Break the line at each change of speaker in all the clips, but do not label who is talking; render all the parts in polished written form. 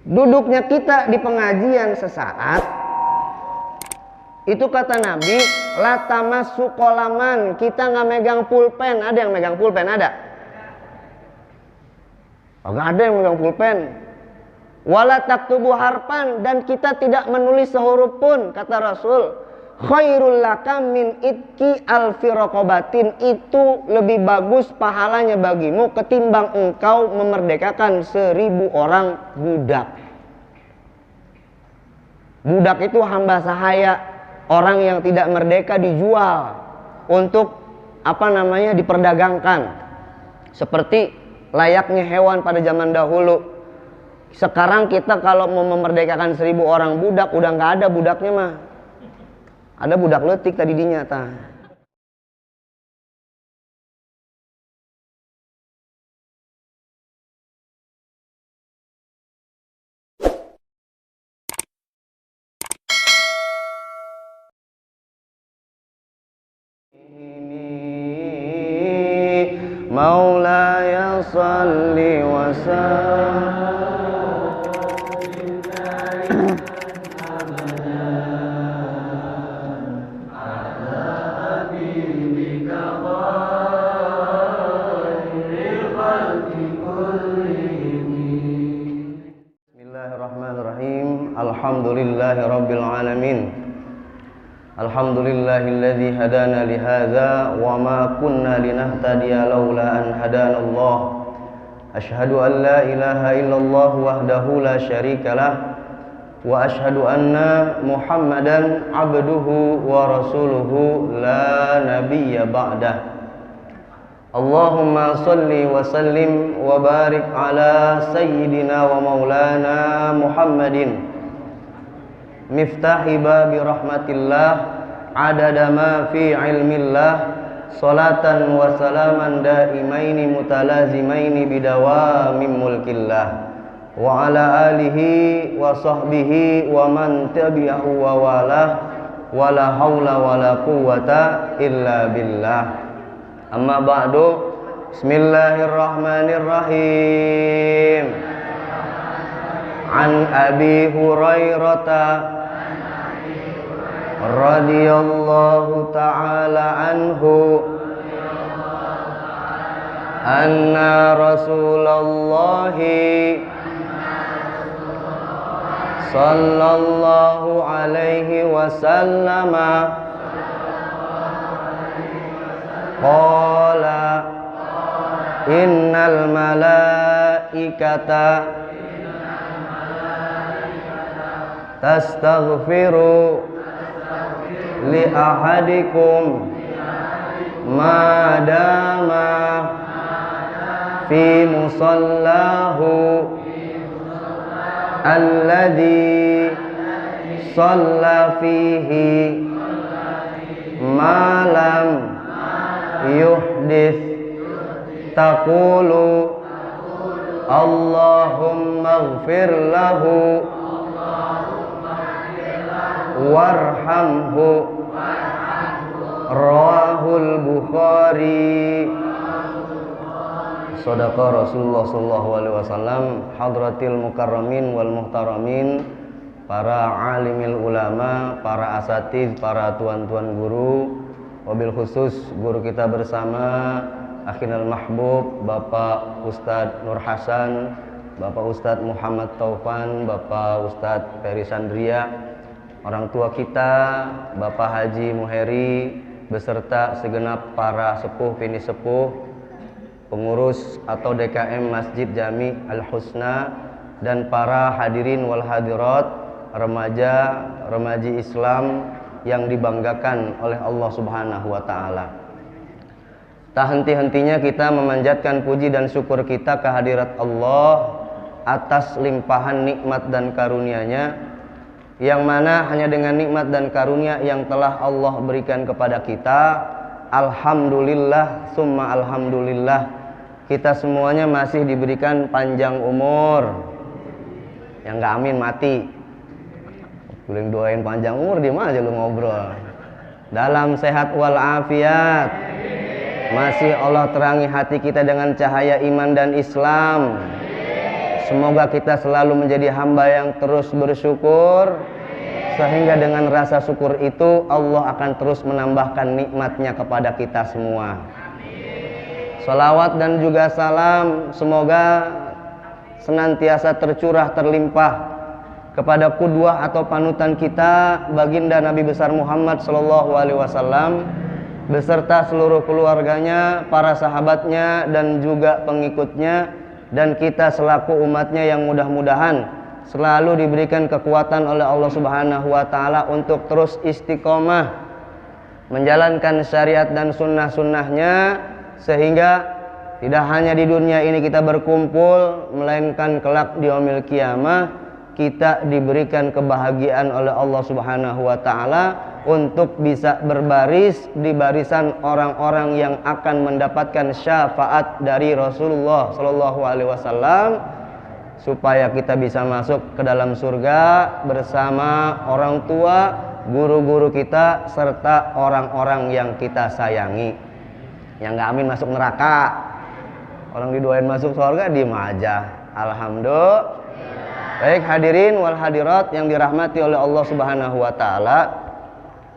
Duduknya kita di pengajian sesaat, itu kata Nabi, la tamassu qalaman, kita nggak megang pulpen. Ada yang megang pulpen? Ada? Nggak ada yang megang pulpen. Wala taktubu harpan, dan kita tidak menulis sehuruf pun. Kata Rasul, khairul laka min itki alfi raqabatin, itu lebih bagus pahalanya bagimu ketimbang engkau memerdekakan 1000 orang budak. Budak itu hamba sahaya, orang yang tidak merdeka dijual untuk diperdagangkan, seperti layaknya hewan pada zaman dahulu. Sekarang kita kalau mau memerdekakan 1000 orang budak, udah nggak ada budaknya mah. Ada budak letik tadi dinyata. Maulaya salli wa sallim alhamdulillahi rabbil alamin. Alhamdulillahilladzi hadana lihadza wa ma kunna linahtadiya laula an hadanallah. Asyhadu an la ilaha illallah wahdahu la syarikalah wa asyhadu anna Muhammadan abduhu wa rasuluhu la nabiyya ba'dah. Allahumma salli wa sallim wa barik ala sayyidina wa maulana Muhammadin miftahi babi rahmatillah adada ma fi ilmillah salatan wa salaman daimaini mutalazimaini bidawamim mulkillah wa ala alihi wa sahbihi wa man tabi'ahu wa walah wa la hawla wa la quwwata illa billah. Amma ba'du. Bismillahirrahmanirrahim. An Abi Hurairah radhiyallahu ta'ala anhu anna Rasulullah sallallahu alaihi wasallam qala innal malaikata tastaghfiru li ahadikum ma dama fi musallahu alladhi shalla fihi ma lam yuhdith taqulu Allahumma ighfir lahu warhamhu. Rawahul Bukhari. Shadaqa Rasulullah sallallahu alaihi wasallam. Hadratil mukarramin wal muhtaramin, para alimil ulama, para asatiz, para tuan-tuan guru, wabil khusus guru kita bersama akhinal mahbub Bapak Ustadz Nur Hasan, Bapak Ustadz Muhammad Taufan, Bapak Ustadz Ferry Sandria, orang tua kita Bapak Haji Muheri beserta segenap para sepuh bini sepuh, pengurus atau DKM Masjid Jami Al Husna, dan para hadirin wal hadirat, remaji Islam yang dibanggakan oleh Allah Subhanahu wa taala. Tak henti-hentinya kita memanjatkan puji dan syukur kita kehadirat Allah atas limpahan nikmat dan karunia-Nya, yang mana hanya dengan nikmat dan karunia yang telah Allah berikan kepada kita, alhamdulillah summa alhamdulillah, kita semuanya masih diberikan panjang umur. Yang gak amin mati. Boleh doain panjang umur, diem aja lu ngobrol. Dalam sehat wal afiat, masih Allah terangi hati kita dengan cahaya iman dan Islam. Semoga kita selalu menjadi hamba yang terus bersyukur, sehingga dengan rasa syukur itu Allah akan terus menambahkan nikmatnya kepada kita semua. Salawat dan juga salam semoga senantiasa tercurah terlimpah kepada qudwah atau panutan kita, baginda Nabi besar Muhammad SAW, beserta seluruh keluarganya, para sahabatnya, dan juga pengikutnya, dan kita selaku umatnya yang mudah-mudahan selalu diberikan kekuatan oleh Allah Subhanahu wa Ta'ala untuk terus istiqomah menjalankan syariat dan sunnah-sunnahnya, sehingga tidak hanya di dunia ini kita berkumpul, melainkan kelak di yaumil qiyamah kita diberikan kebahagiaan oleh Allah Subhanahu wa Ta'ala untuk bisa berbaris di barisan orang-orang yang akan mendapatkan syafaat dari Rasulullah Shallallahu Alaihi Wasallam, supaya kita bisa masuk ke dalam surga bersama orang tua, guru-guru kita, serta orang-orang yang kita sayangi. Yang gak amin masuk neraka, orang didoain masuk surga diem aja. Alhamdulillah. Baik hadirin wal hadirat yang dirahmati oleh Allah Subhanahu wa Ta'ala,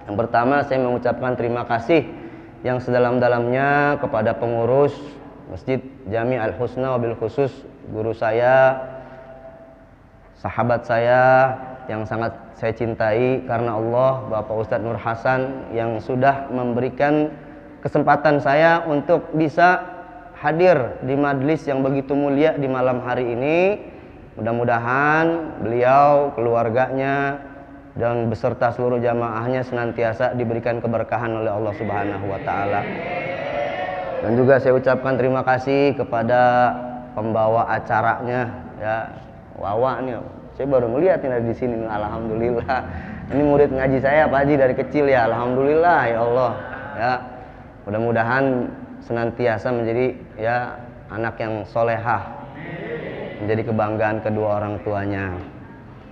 yang pertama saya mengucapkan terima kasih yang sedalam-dalamnya kepada pengurus Masjid Jami Al Husna, wabil khusus guru saya, sahabat saya yang sangat saya cintai karena Allah, Bapak Ustadz Nur Hasan, yang sudah memberikan kesempatan saya untuk bisa hadir di majlis yang begitu mulia di malam hari ini. Mudah-mudahan beliau, keluarganya, dan beserta seluruh jamaahnya senantiasa diberikan keberkahan oleh Allah Subhanahu wa Ta'ala. Dan juga saya ucapkan terima kasih kepada pembawa acaranya, ya, Wawa nih. Saya baru melihat ini di sini, alhamdulillah. Ini murid ngaji saya Pak Haji dari kecil, ya, alhamdulillah ya Allah. Ya, mudah-mudahan senantiasa menjadi ya anak yang solehah, menjadi kebanggaan kedua orang tuanya.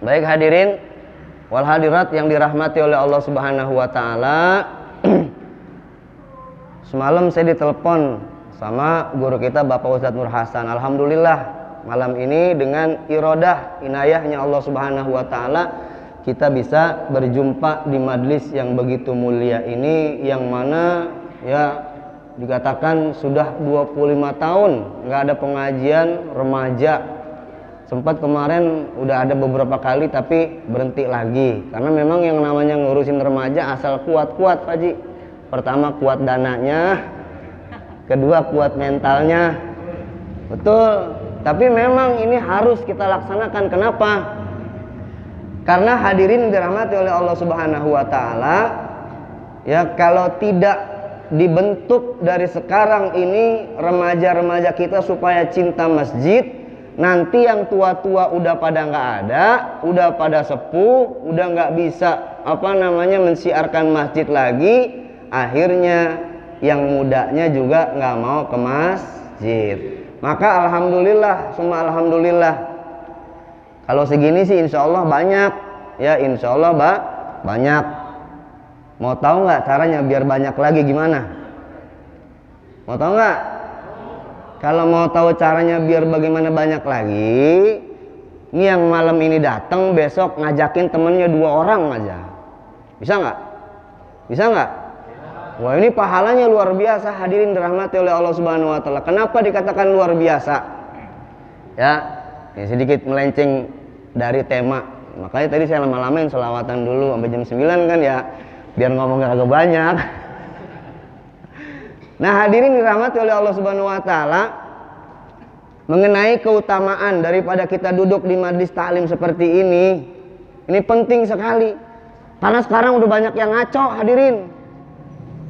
Baik hadirin wal hadirat yang dirahmati oleh Allah Subhanahu wa Ta'ala. Semalam saya ditelepon sama guru kita Bapak Ustadz Nur Hasan. Alhamdulillah malam ini dengan irodah inayahnya Allah Subhanahu wa Ta'ala kita bisa berjumpa di majlis yang begitu mulia ini, yang mana ya dikatakan sudah 25 tahun nggak ada pengajian remaja. Sempat kemarin udah ada beberapa kali tapi berhenti lagi, karena memang yang namanya ngurusin remaja asal kuat-kuat Pak Haji. Pertama kuat dananya, kedua kuat mentalnya. Betul, tapi memang ini harus kita laksanakan. Kenapa? Karena hadirin dirahmati oleh Allah Subhanahu wa Ta'ala, ya, kalau tidak dibentuk dari sekarang ini remaja-remaja kita supaya cinta masjid, nanti yang tua-tua udah pada nggak ada, udah pada sepuh, udah nggak bisa mensiarkan masjid lagi, akhirnya yang mudanya juga nggak mau ke masjid. Maka alhamdulillah, semua alhamdulillah, kalau segini sih insya Allah banyak, ya insya Allah banyak. Mau tahu nggak caranya biar banyak lagi gimana? Mau tahu nggak? Kalau mau tahu caranya biar bagaimana banyak lagi, ini yang malam ini datang besok ngajakin temennya 2 orang aja, bisa nggak? Bisa nggak? Wah, ini pahalanya luar biasa hadirin dirahmati oleh Allah Subhanahu wa Ta'ala. Kenapa dikatakan luar biasa? Ya, ini sedikit melenceng dari tema. Makanya tadi saya lama-lamain selawatan dulu sampai jam 9 kan ya, biar ngomongnya agak banyak. Nah hadirin dirahmati oleh Allah Subhanahu wa Ta'ala, mengenai keutamaan daripada kita duduk di majlis taklim seperti ini penting sekali. Karena sekarang udah banyak yang ngaco hadirin.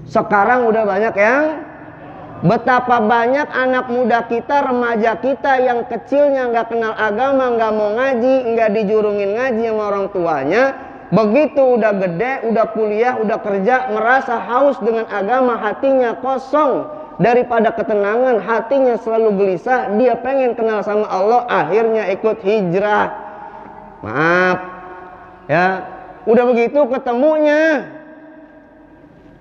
Sekarang udah banyak yang, betapa banyak anak muda kita, remaja kita yang kecilnya nggak kenal agama, nggak mau ngaji, nggak dijurungin ngaji sama orang tuanya. Begitu udah gede, udah kuliah, udah kerja, merasa haus dengan agama, hatinya kosong daripada ketenangan, hatinya selalu gelisah, dia pengen kenal sama Allah, akhirnya ikut hijrah. Maaf ya, udah begitu ketemunya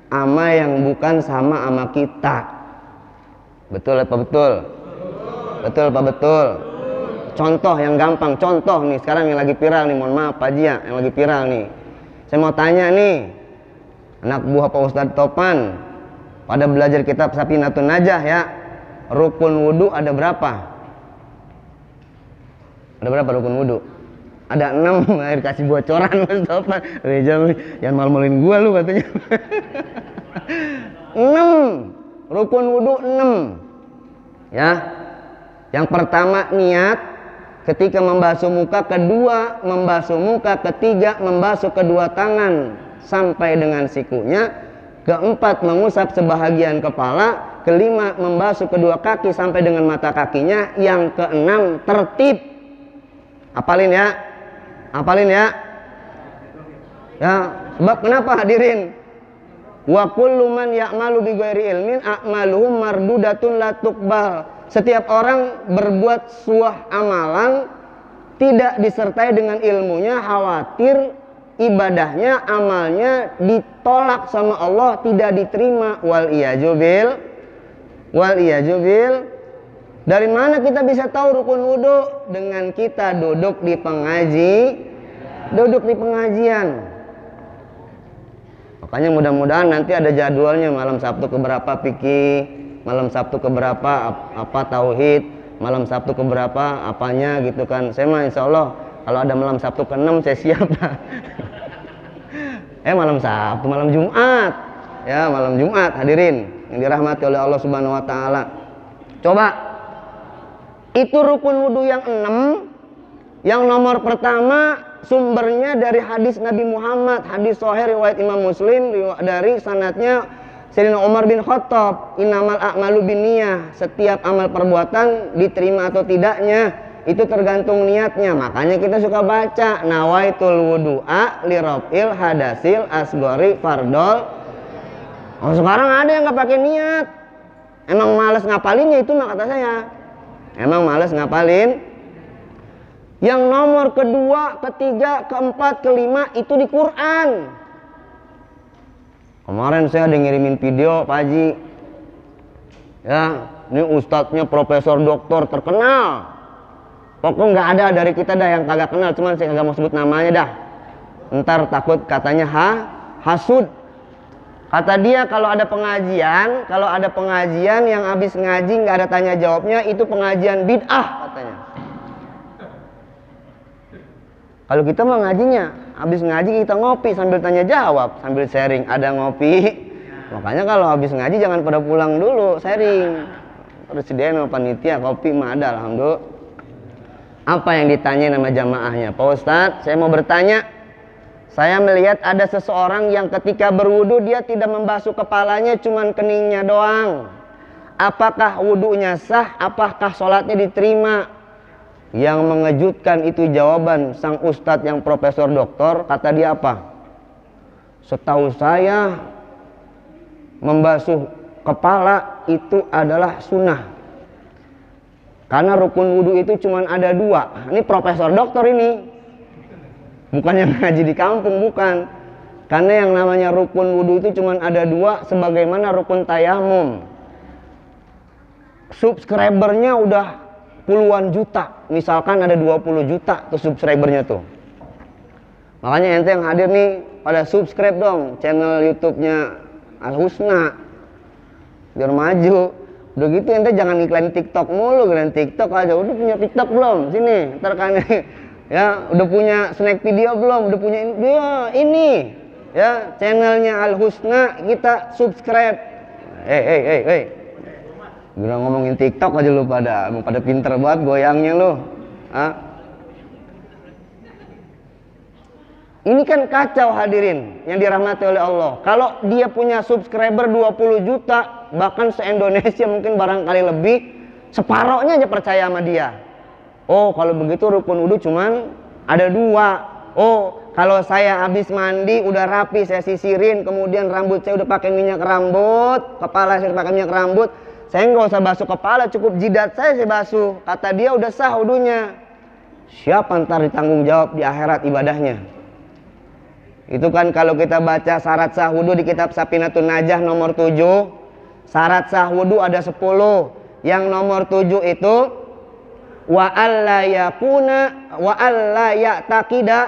ama yang bukan sama ama kita. Betul apa betul? Betul apa betul? contoh yang gampang, contoh nih sekarang yang lagi viral nih, mohon maaf Pak Haji ya, yang lagi viral nih. Saya mau tanya nih, anak buah Pak Ustadz Topan, pada belajar kitab Safinatun Najah ya, rukun wudu ada berapa? Ada berapa rukun wudu? Ada 6, air kasih bocoran Mas Topan. Rejal, jangan malu-maluin gua lu katanya. 6, rukun wudu 6. Ya. Yang pertama niat ketika membasuh muka, kedua membasuh muka, ketiga membasuh kedua tangan sampai dengan sikunya, keempat mengusap sebahagian kepala, kelima membasuh kedua kaki sampai dengan mata kakinya, yang keenam tertib. Apalin ya, apalin ya. Ya, sebab kenapa hadirin? Wa kullu man ya'malu bi ghairi ilmin a'maluhum mardudatun la tuqbal. Setiap orang berbuat suah amalan tidak disertai dengan ilmunya, khawatir ibadahnya, amalnya ditolak sama Allah, tidak diterima. Wal iyajubil. Dari mana kita bisa tahu rukun wudu? Dengan kita duduk di pengajian. Makanya mudah-mudahan nanti ada jadwalnya, malam Sabtu keberapa fikih, malam Sabtu keberapa apa tauhid, malam Sabtu keberapa apanya gitu kan. Saya mah insya Allah kalau ada malam Sabtu ke-6 saya siap. Malam Sabtu, malam Jumat. Ya, malam Jumat hadirin yang dirahmati oleh Allah Subhanahu wa taala. Coba itu rukun wudu yang 6. Yang nomor pertama sumbernya dari hadis Nabi Muhammad, hadis sahih riwayat Imam Muslim dari sanadnya Sayyidina Umar bin Khattab, innamal a'malu binniyah, setiap amal perbuatan diterima atau tidaknya itu tergantung niatnya. Makanya kita suka baca nawaitul wudu'a liraf'il hadasil asghari fardol. Oh, sekarang ada yang nggak pakai niat, emang males ngapalinnya itu mah kata saya, emang males ngapalin. Yang nomor kedua, ketiga, keempat, kelima itu di Quran. Kemarin saya ada ngirimin video Pak Haji. Ya, ini ustadznya profesor doktor terkenal. Pokoknya nggak ada dari kita dah yang kagak kenal, cuman saya kagak mau sebut namanya dah. Ntar takut katanya hasud. Kata dia kalau ada pengajian yang habis ngaji nggak ada tanya jawabnya, itu pengajian bid'ah katanya. Kalau kita mau ngajinya, habis ngaji kita ngopi sambil tanya jawab, sambil sharing, ada ngopi. Makanya kalau habis ngaji jangan pada pulang dulu, sharing. Presiden sama panitia kopi mah ada, alhamdulillah. Apa yang ditanya nama jamaahnya? Pak Ustadz, saya mau bertanya. Saya melihat ada seseorang yang ketika berwudu dia tidak membasuh kepalanya, cuman keningnya doang. Apakah wudunya sah? Apakah sholatnya diterima? Yang mengejutkan itu jawaban sang ustadz yang profesor doktor. Kata dia apa? Setahu saya membasuh kepala itu adalah sunnah, karena rukun wudu itu cuma ada 2. Ini profesor doktor ini, bukan yang ngaji di kampung, bukan. Karena yang namanya rukun wudu itu cuma ada 2, sebagaimana rukun tayamum. Subscribernya udah puluhan juta, misalkan ada 20 juta tuh subscribernya tuh. Makanya ente yang hadir nih pada subscribe dong channel YouTube-nya Al Husna biar maju. Udah gitu ente jangan iklan TikTok mulu, iklan TikTok aja. Udah punya TikTok belum? Sini, ntar kan ya, udah punya snack video belum? Udah punya ini ya channelnya Al Husna, kita subscribe. Hey. Gila ngomongin TikTok aja lu pada pinter banget goyangnya lu. Ini kan kacau hadirin yang dirahmati oleh Allah. Kalau dia punya subscriber 20 juta, bahkan se-Indonesia mungkin barangkali lebih, separohnya aja percaya sama dia. Oh, kalau begitu rukun wudu cuman ada 2. Oh, kalau saya habis mandi udah rapi, saya sisirin, kemudian rambut saya udah pakai minyak rambut, kepala saya pakai minyak rambut, saya nggak usah basuh kepala, cukup jidat saya basuh. Kata dia udah sah wudunya. Siapa ntar ditanggung jawab di akhirat ibadahnya? Itu kan kalau kita baca syarat sah wudu di kitab Safinatun Najah nomor 7. Syarat sah wudu ada 10. Yang nomor 7 itu wa alla ya'taqida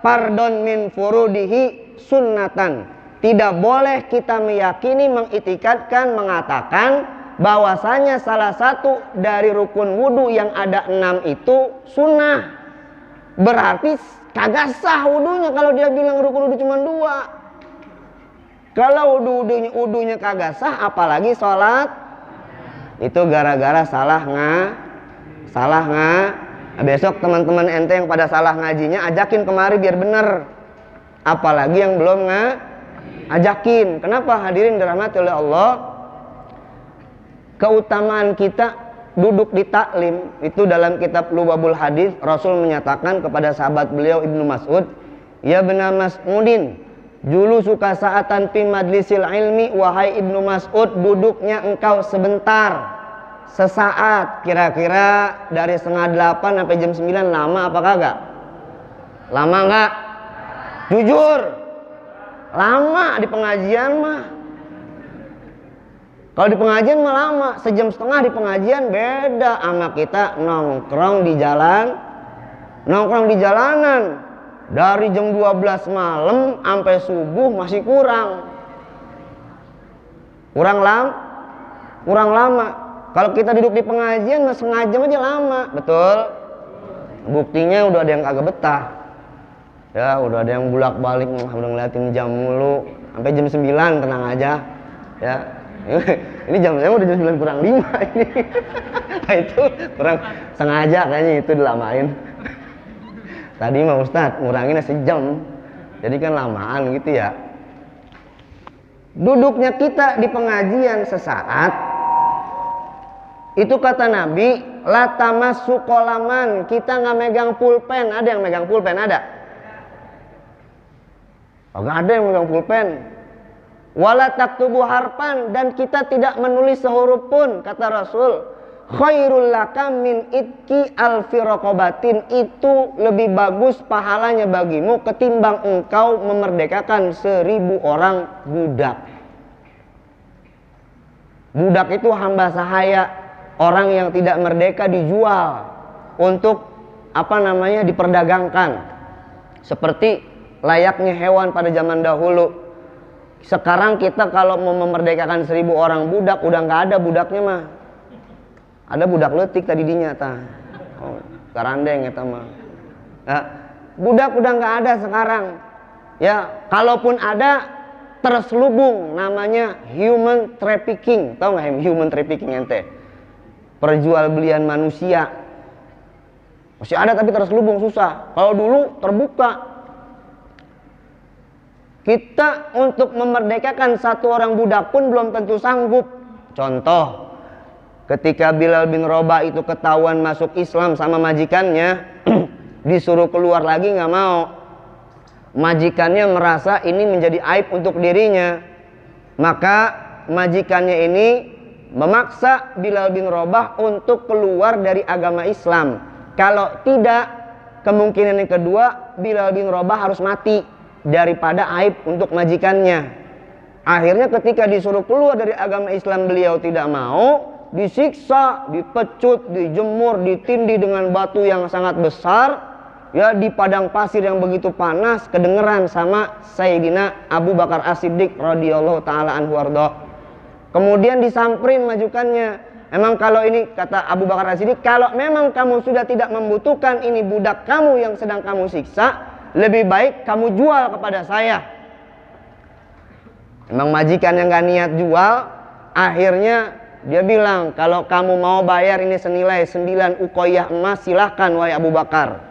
fardon min furudihi sunnatan. Tidak boleh kita meyakini, mengitikadkan, mengatakan bahwasanya salah satu dari rukun wudu yang ada 6 itu sunnah. Berarti kagak sah wudunya kalau dia bilang rukun wudu cuma 2. Kalau wudunya kagak sah, apalagi sholat. Itu gara-gara salah. Besok teman-teman ente yang pada salah ngajinya ajakin kemari biar bener. Apalagi yang belum ajakin. Kenapa hadirin dirahmati oleh Allah? Keutamaan kita duduk di taklim itu dalam kitab Lubabul Hadis, Rasul menyatakan kepada sahabat beliau Ibnu Mas'ud, ya benar Mas'udin, julu suka saatan fi majlisil ilmi, wahai Ibnu Mas'ud, duduknya engkau sebentar, sesaat, kira-kira dari 7:30 sampai jam 9, lama apa kagak? Lama enggak? Jujur, lama di pengajian mah. Kalau di pengajian mah lama, 1,5 jam di pengajian. Beda sama kita nongkrong di jalanan dari jam 12 malam sampai subuh masih kurang lama. Kalau kita duduk di pengajian mah 1/2 jam aja lama, betul? Buktinya udah ada yang kagak betah. Ya, udah ada yang bolak-balik udah ngeliatin jam mulu sampai jam 9, tenang aja. Ya. Ini jam saya udah jam 9 kurang 5 ini. Nah, itu kurang sengaja kayaknya itu dilamain. Tadi mah Ustadz ngurangin 1 jam. Jadi kan lamaan gitu ya. Duduknya kita di pengajian sesaat, itu kata Nabi, la tamassu qalaman, kita nggak megang pulpen. Ada yang megang pulpen? Ada? Nggak ada yang megang pulpen. Wala taktubu harpan, dan kita tidak menulis sehuruf pun. Kata Rasul, khairul laka min itki alfi raqabatin, itu lebih bagus pahalanya bagimu ketimbang engkau memerdekakan 1000 orang budak. Budak itu hamba sahaya, orang yang tidak merdeka dijual untuk diperdagangkan, seperti layaknya hewan pada zaman dahulu. Sekarang kita kalau mau memerdekakan 1000 orang budak, udah nggak ada budaknya mah. Ada budak letik tadi dinyata. Karandeng eta mah. Ya, budak udah nggak ada sekarang. Ya, kalaupun ada terselubung, namanya human trafficking. Tahu nggak human trafficking ente? Perjualbelian manusia. Masih ada tapi terselubung, susah. Kalau dulu terbuka. Kita untuk memerdekakan 1 orang budak pun belum tentu sanggup. Contoh, ketika Bilal bin Rabah itu ketahuan masuk Islam sama majikannya, disuruh keluar lagi nggak mau. Majikannya merasa ini menjadi aib untuk dirinya. Maka majikannya ini memaksa Bilal bin Rabah untuk keluar dari agama Islam. Kalau tidak, kemungkinan yang kedua, Bilal bin Rabah harus mati daripada aib untuk majikannya. Akhirnya ketika disuruh keluar dari agama Islam, beliau tidak mau, disiksa, dipecut, dijemur, ditindih dengan batu yang sangat besar, ya, di padang pasir yang begitu panas, kedengeran sama Sayyidina Abu Bakar As-Siddiq radhiyallahu taala anhu warda. Kemudian disamperin majikannya. Emang kalau ini, kata Abu Bakar As-Siddiq, kalau memang kamu sudah tidak membutuhkan ini budak kamu yang sedang kamu siksa, lebih baik kamu jual kepada saya. Emang majikan yang gak niat jual, akhirnya dia bilang, kalau kamu mau bayar ini senilai 9 uqayyah emas, silahkan wahai Abu Bakar.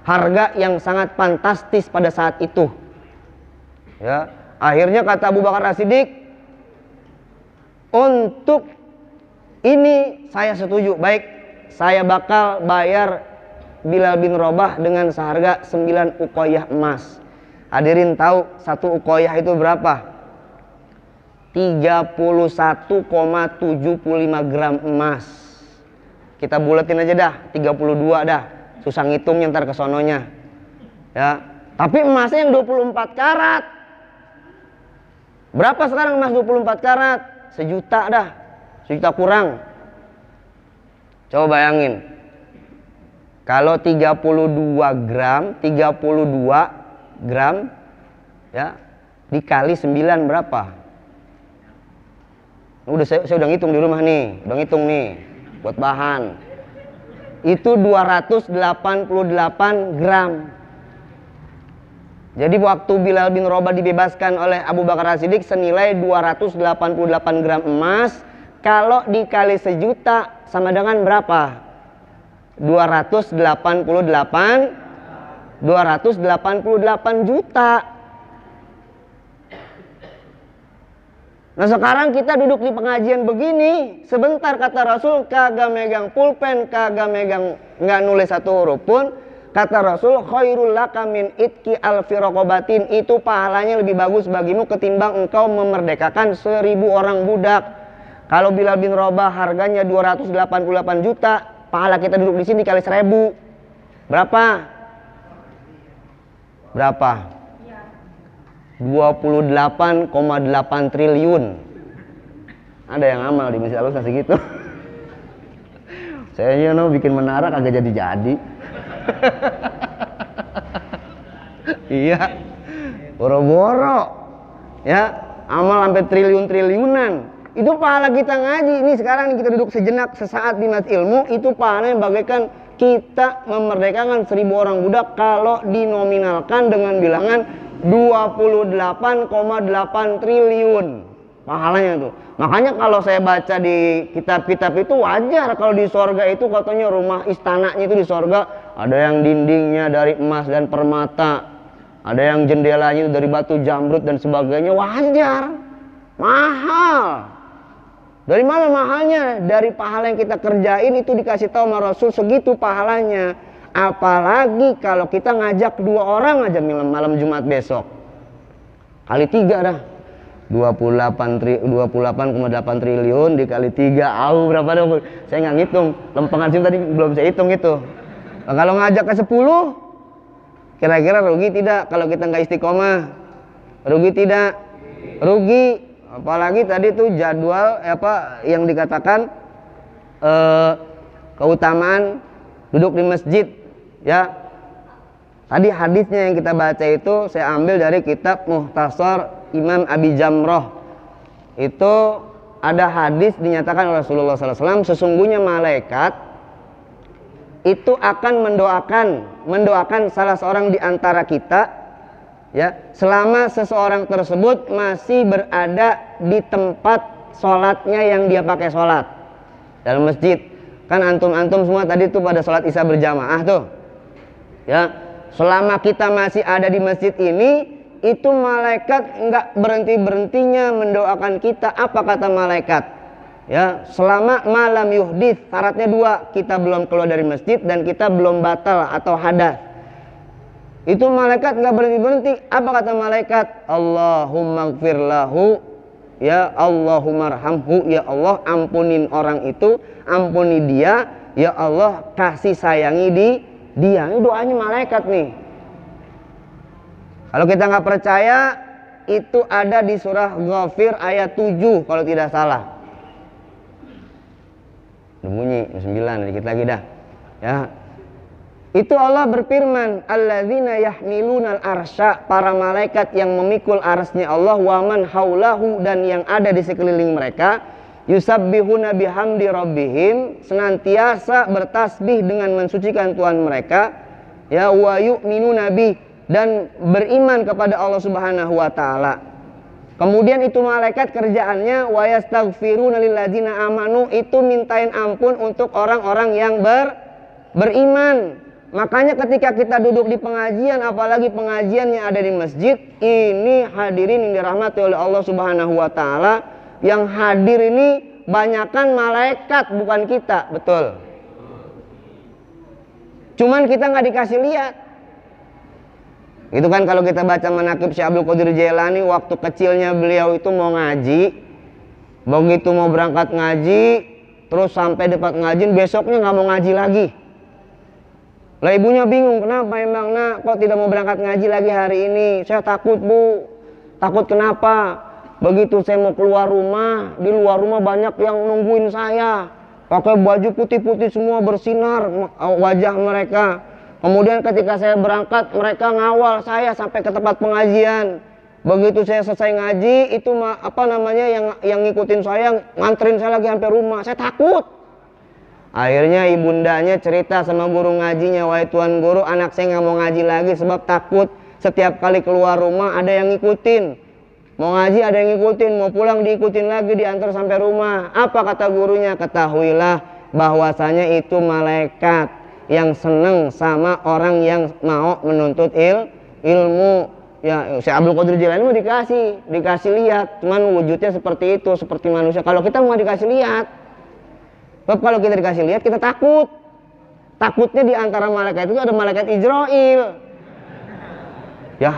Harga yang sangat fantastis pada saat itu. Ya, akhirnya kata Abu Bakar As-Siddiq, untuk ini saya setuju, baik, saya bakal bayar Bilal bin Rabah dengan seharga 9 uqayyah emas. Hadirin tahu 1 uqayyah itu berapa? 31,75 gram emas. Kita buletin aja dah, 32 dah. Susah ngitungnya ntar kesononya. Ya, tapi emasnya yang 24 karat. Berapa sekarang emas 24 karat? 1 juta dah. 1 juta kurang. Coba bayangin. Kalau 32 gram ya dikali 9 berapa? Udah saya udah ngitung di rumah nih, udah ngitung nih buat bahan. Itu 288 gram. Jadi waktu Bilal bin Rabah dibebaskan oleh Abu Bakar As-Siddiq senilai 288 gram emas. Kalau dikali sejuta sama dengan berapa? 288 juta. Nah sekarang kita duduk di pengajian begini, sebentar kata Rasul kagak megang pulpen, kagak megang, nggak nulis satu huruf pun. Kata Rasul, khairul laka min itki alfi raqabatin, itu pahalanya lebih bagus bagimu ketimbang engkau memerdekakan 1000 orang budak. Kalau Bilal bin Rabah harganya 288 juta, pahala kita duduk di sini kali 1000. Berapa? Berapa? 28,8 triliun. Ada yang amal di Masjid Al-Aqsa segitu. Saya bikin menara kagak jadi-jadi. Iya, boro-boro ya, amal sampai triliun-triliunan. Itu pahala kita ngaji. Ini sekarang kita duduk sejenak sesaat di Masjid Ilmu, itu pahalanya bagaikan kita memerdekakan 1000 orang budak kalau dinominalkan dengan bilangan 28,8 triliun pahalanya tuh. Makanya kalau saya baca di kitab-kitab itu wajar kalau di sorga itu katanya rumah istananya itu di sorga ada yang dindingnya dari emas dan permata, ada yang jendelanya itu dari batu jamrud dan sebagainya. Wajar, mahal. Dari mana mahalnya? Dari pahala yang kita kerjain itu dikasih tahu sama Rasul segitu pahalanya. Apalagi kalau kita ngajak 2 orang aja malam Jumat besok, kali 3 dah. 28,8 triliun dikali 3, berapa dong? Saya nggak ngitung, lempengan SIM tadi belum saya hitung itu. Nah, kalau ngajak ke 10, kira-kira rugi tidak kalau kita nggak istiqomah? Rugi tidak? Rugi. Apalagi tadi tuh jadwal yang dikatakan keutamaan duduk di masjid ya. Tadi hadisnya yang kita baca itu saya ambil dari kitab Muhtasar Imam Abi Jamroh. Itu ada hadis dinyatakan oleh Rasulullah SAW, sesungguhnya malaikat itu akan mendoakan salah seorang di antara kita ya, selama seseorang tersebut masih berada di tempat sholatnya yang dia pakai sholat dalam masjid. Kan antum semua tadi tuh pada sholat isya berjamaah tuh ya. Selama kita masih ada di masjid ini, itu malaikat nggak berhentinya mendoakan kita. Apa kata malaikat? Ya, selama malam yuhdits, syaratnya 2, kita belum keluar dari masjid dan kita belum batal atau hadas. Itu malaikat nggak berhenti. Apa kata malaikat? Allahumma gfir lahu, ya Allahumma arhamhu, ya Allah ampunin orang itu, ampuni dia, ya Allah kasih sayangi dia. Ini doanya malaikat nih. Kalau kita nggak percaya, itu ada di surah Ghafir ayat 7 kalau tidak salah. Udah bunyi 9, dikit lagi dah. Ya. Itu Allah berfirman, alladzina yahmilunal arsya, para malaikat yang memikul arsy-Nya Allah, wa man haulahu, dan yang ada di sekeliling mereka, yusabbihuna bihamdi rabbihim, senantiasa bertasbih dengan mensucikan Tuhan mereka, ya, wa yu'minuna bih, dan beriman kepada Allah Subhanahu wa taala. Kemudian itu malaikat kerjaannya wa yastaghfiruna lilladzina amanu, itu mintain ampun untuk orang-orang yang beriman. Makanya ketika kita duduk di pengajian, apalagi pengajian yang ada di masjid, ini hadirin yang dirahmati oleh Allah Subhanahu wa taala, yang hadir ini banyakan malaikat bukan kita, betul. Cuman kita nggak dikasih lihat. Itu kan kalau kita baca manaqib Syekh Abdul Qadir Jailani, waktu kecilnya beliau itu mau ngaji, begitu mau berangkat ngaji, terus sampai depan ngaji, besoknya nggak mau ngaji lagi. Lah ibunya bingung, kenapa emang nak kok tidak mau berangkat ngaji lagi hari ini? Saya takut bu. Takut kenapa? Begitu saya mau keluar rumah, di luar rumah banyak yang nungguin saya. pakai baju putih-putih semua bersinar wajah mereka. Kemudian ketika saya berangkat, mereka ngawal saya sampai ke tempat pengajian. Begitu saya selesai ngaji, itu yang ngikutin saya, nganterin saya lagi sampai rumah. Saya takut. Akhirnya ibundanya cerita sama guru ngajinya, "Wahai tuan guru, anak saya nggak mau ngaji lagi sebab takut. Setiap kali keluar rumah ada yang ngikutin. Mau ngaji ada yang ngikutin, mau pulang diikutin lagi, diantar sampai rumah." Apa kata gurunya? "Ketahuilah bahwasanya itu malaikat yang seneng sama orang yang mau menuntut ilmu." Ya, Syekh Abdul Qadir Jilani mau dikasih lihat, cuman wujudnya seperti itu, seperti manusia. Kalau kita mau dikasih lihat, sebab kalau kita dikasih lihat kita takut. Takutnya di antara malaikat itu ada malaikat Israil. Ya,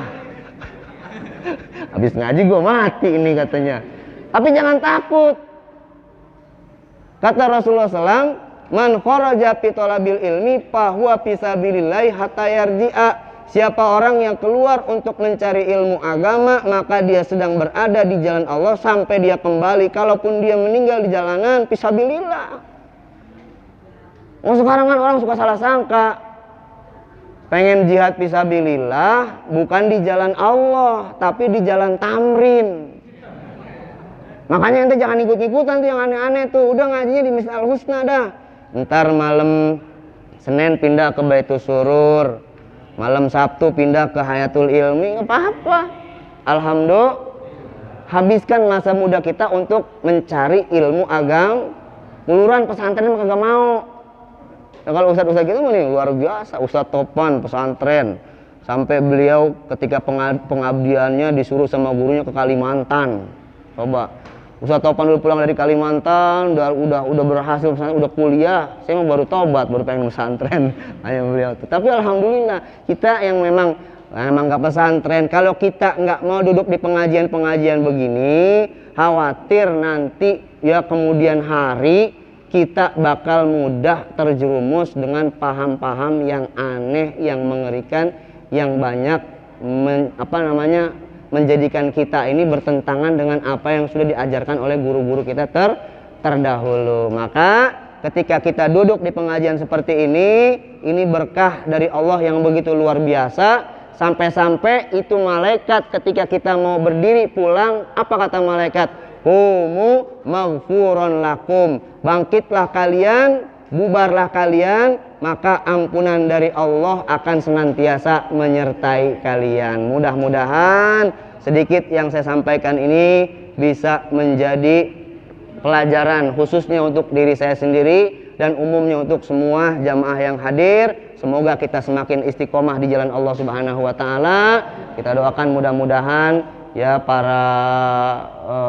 habis ngaji gue mati ini katanya. Tapi jangan takut. Kata Rasulullah SAW, "Man kharaja fi talabil ilmi fahuwa fi sabilillahi hatta yarji'a." Siapa orang yang keluar untuk mencari ilmu agama, maka dia sedang berada di jalan Allah sampai dia kembali. Kalaupun dia meninggal di jalanan, fisabilillah. Sekarang kan orang suka salah sangka. Pengen jihad fisabilillah bukan di jalan Allah, tapi di jalan tamrin. Makanya ente jangan ikut-ikutan tuh yang aneh-aneh tuh. Udah ngajinya di Masjid Al-Husna dah. Ntar malam Senin pindah ke Baitus Surur, malam Sabtu pindah ke Hayatul Ilmi, nggak apa-apa. Alhamdulillah, habiskan masa muda kita untuk mencari ilmu agama. Luluran pesantren mah kagak mau. Nah, kalau ustadz-ustadz gitu nih luar biasa, Ustadz Topan pesantren. Sampai beliau ketika pengabdiannya disuruh sama gurunya ke Kalimantan. Coba, Ustadz Topan dulu pulang dari Kalimantan, udah berhasil pesantren, udah kuliah. Saya mau baru tobat, baru pengen pesantren. Hanya beliau tuh. Tapi alhamdulillah kita yang memang nggak pesantren, kalau kita nggak mau duduk di pengajian-pengajian begini, khawatir nanti ya kemudian hari kita bakal mudah terjerumus dengan paham-paham yang aneh, yang mengerikan, yang banyak menjadikan kita ini bertentangan dengan apa yang sudah diajarkan oleh guru-guru kita terdahulu. Maka ketika kita duduk di pengajian seperti ini berkah dari Allah yang begitu luar biasa. Sampai-sampai itu malaikat ketika kita mau berdiri pulang, apa kata malaikat? "Humu maghfuron lakum." Bangkitlah kalian, bubarlah kalian, maka ampunan dari Allah akan senantiasa menyertai kalian. Mudah-mudahan sedikit yang saya sampaikan ini bisa menjadi pelajaran khususnya untuk diri saya sendiri dan umumnya untuk semua jamaah yang hadir. Semoga kita semakin istiqomah di jalan Allah Subhanahu wa taala. Kita doakan mudah-mudahan ya para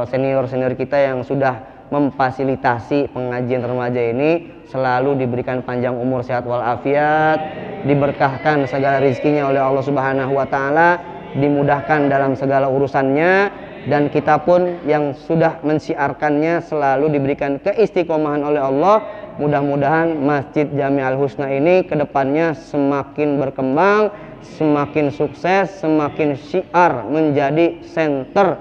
senior-senior kita yang sudah memfasilitasi pengajian remaja ini selalu diberikan panjang umur, sehat walafiat, diberkahkan segala rezekinya oleh Allah Subhanahu wa taala, dimudahkan dalam segala urusannya, dan kita pun yang sudah mensiarkannya selalu diberikan keistiqomahan oleh Allah. Mudah-mudahan Masjid Jami Al-Husna ini kedepannya semakin berkembang, semakin sukses, semakin syiar menjadi center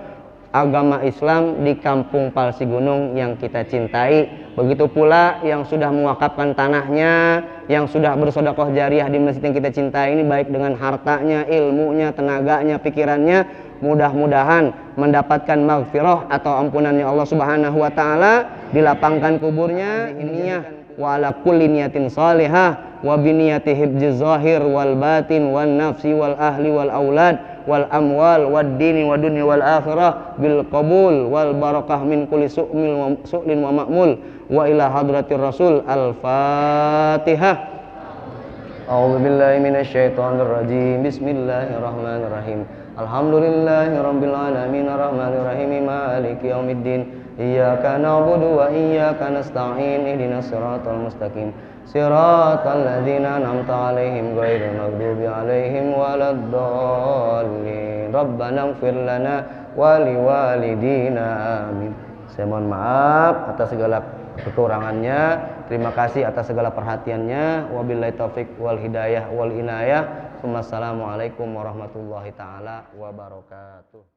agama Islam di Kampung Palsi Gunung yang kita cintai. Begitu pula yang sudah mewakafkan tanahnya, yang sudah bersedekah jariah di masjid yang kita cintai ini, baik dengan hartanya, ilmunya, tenaganya, pikirannya, mudah-mudahan mendapatkan maghfirah atau ampunannya Allah Subhanahu wa taala, dilapangkan kuburnya ininya wa ala kulli niyatin salihah wa bi niyati hibziz zahir wal batin wan nafsi wal ahli wal aulad wal amwal wad dini wa dunya wal akhirah bil qabul wal barakah min kulli su'lin wa ma'mul wa ila hadratir rasul. Al-Fatihah. A'udzu billahi minasy syaithanir rajim. Bismillahirrahmanirrahim. Alhamdulillahirabbil alamin arrahmanir rahim maliki yaumiddin. Iyyaka na'budu wa iyyaka nasta'in. Ihdinas siratal mustaqim. Siratal ladzina an'amta 'alaihim ghairil maghdubi 'alaihim waladdallin. Rabbana ighfir lana wa liwalidina. Amin. Saya mohon maaf atas segala kekurangannya. Terima kasih atas segala perhatiannya. Wabillahi taufik wal hidayah wal inayah. Wassalamualaikum warahmatullahi taala wabarakatuh.